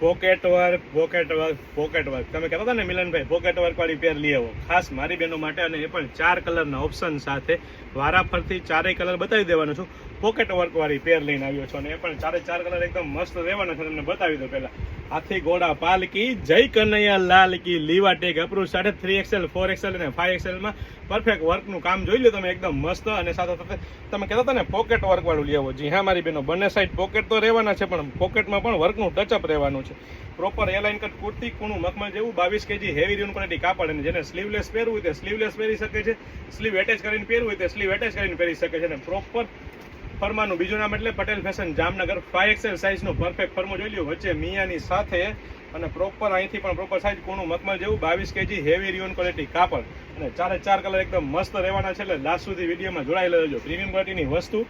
Pocket work તમે કહેતા હતા ને મિલનભાઈ, પોકેટ વર્ક વાળી પેર લઈ આવો ખાસ મારી બહેનો માટે, અને એ પણ 4 કલરના ઓપ્શન સાથે. વારાફરતી 4 કલર બતાવી દેવાનો છું. પોકેટ વર્ક વાળી પેર લઈને આવ્યો છો, અને એ પણ 4 કલર એકદમ મસ્ત રહેવાના છે. તમને બતાવી દો પહેલા. હાથી ઘોડા પાલકી, જય કનૈયા લાલ કી, લીવા ટેગ અપ્રૂવ, 3XL 4XL અને 5XL માં પરફેક્ટ વર્કનું કામ જોઈ લો તમે, એકદમ મસ્ત. અને સાથે સાથે તમે કહેતા હતા ને પોકેટ વર્ક વાળું લઈ આવો. જી હા મારી બહેનો, બંને સાઈડ પોકેટ તો રહેવાના છે, પણ પોકેટમાં પણ વર્કનું ટચઅપ રહેવાનું છે. પ્રોપર એલાઇન કટ કુર્તી, કૂણું મખમલ જેવું 22 kg હેવી રિયોન ક્વોલિટી કાપડ. અને જેને સ્લીવલેસ પહેરવું હોય તે સ્લીવલેસ પહેરી શકે છે, સ્લીવ એટેચ કરીને પહેરવું હોય તે સ્લીવ એટેચ કરીને પહેરી શકે છે. અને પ્રોપર ફરમાનું બીજું નામ એટલે પટેલ ફેશન જામનગર, 5XL સાઇઝનું પરફેક્ટ ફરમો જોઈ લ્યો, વચ્ચે મિયાની સાથે. અને પ્રોપર અહીંથી પણ પ્રોપર સાઇઝ, કૂણું મખમલ જેવું 22 kg હેવી રિયોન ક્વોલિટી કાપડ. અને 4 કલર એકદમ મસ્ત રહેવાના છે, એટલે લાસ્ટ સુધી વિડીયોમાં જોડાયેલા રહેજો. પ્રીમિયમ ક્વોલિટીની વસ્તુ,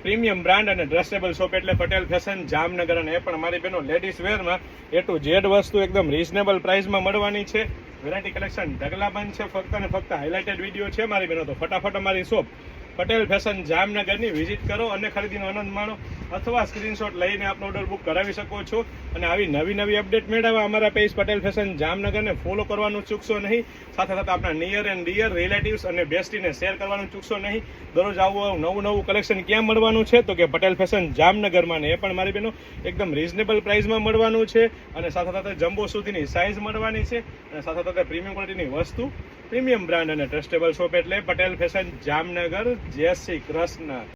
પ્રીમિયમ બ્રાન્ડ અને ડ્રેસેબલ શોપ એટલે પટેલ ફેશન જામનગર. અને એ પણ મારી બહેનો લેડીઝ વેરમાં A to Z વસ્તુ એકદમ રીઝનેબલ પ્રાઇસમાં મળવાની છે. વેરાયટી કલેક્શન ઢગલાબંધ છે, ફક્ત અને ફક્ત હાઇલાઇટેડ વિડીયો છે મારી બહેનો. તો ફટાફટ અમારી શોપ પટેલ ફેશન જામનગરની વિઝિટ કરો અને ખરીદીનો આનંદ માણો, અથવા સ્ક્રીનશોટ લઈને આપનો ઓર્ડર બુક કરાવી શકો છો. અને આવી નવી અપડેટ મેળવવા અમારા પેજ પટેલ ફેશન જામનગરને ફોલો કરવાનું ચૂકશો નહીં. સાથે સાથે આપણા નિયર એન્ડ ડિયર રિલેટિવ્સ અને બેસ્ટીને શેર કરવાનું ચૂકશો નહીં. દરરોજ આવું નવું કલેક્શન ક્યાં મળવાનું છે, તો કે પટેલ ફેશન જામનગરમાં. ને એ પણ મારી બહેનો એકદમ રીઝનેબલ પ્રાઇસમાં મળવાનું છે. અને સાથે સાથે જમ્બો સુધીની સાઇઝ મળવાની છે. અને સાથે સાથે પ્રીમિયમ ક્વોલિટીની વસ્તુ, પ્રીમિયમ બ્રાન્ડ અને ટ્રસ્ટેબલ શોપ એટલે પટેલ ફેશન જામનગર. જય શ્રી કૃષ્ણ.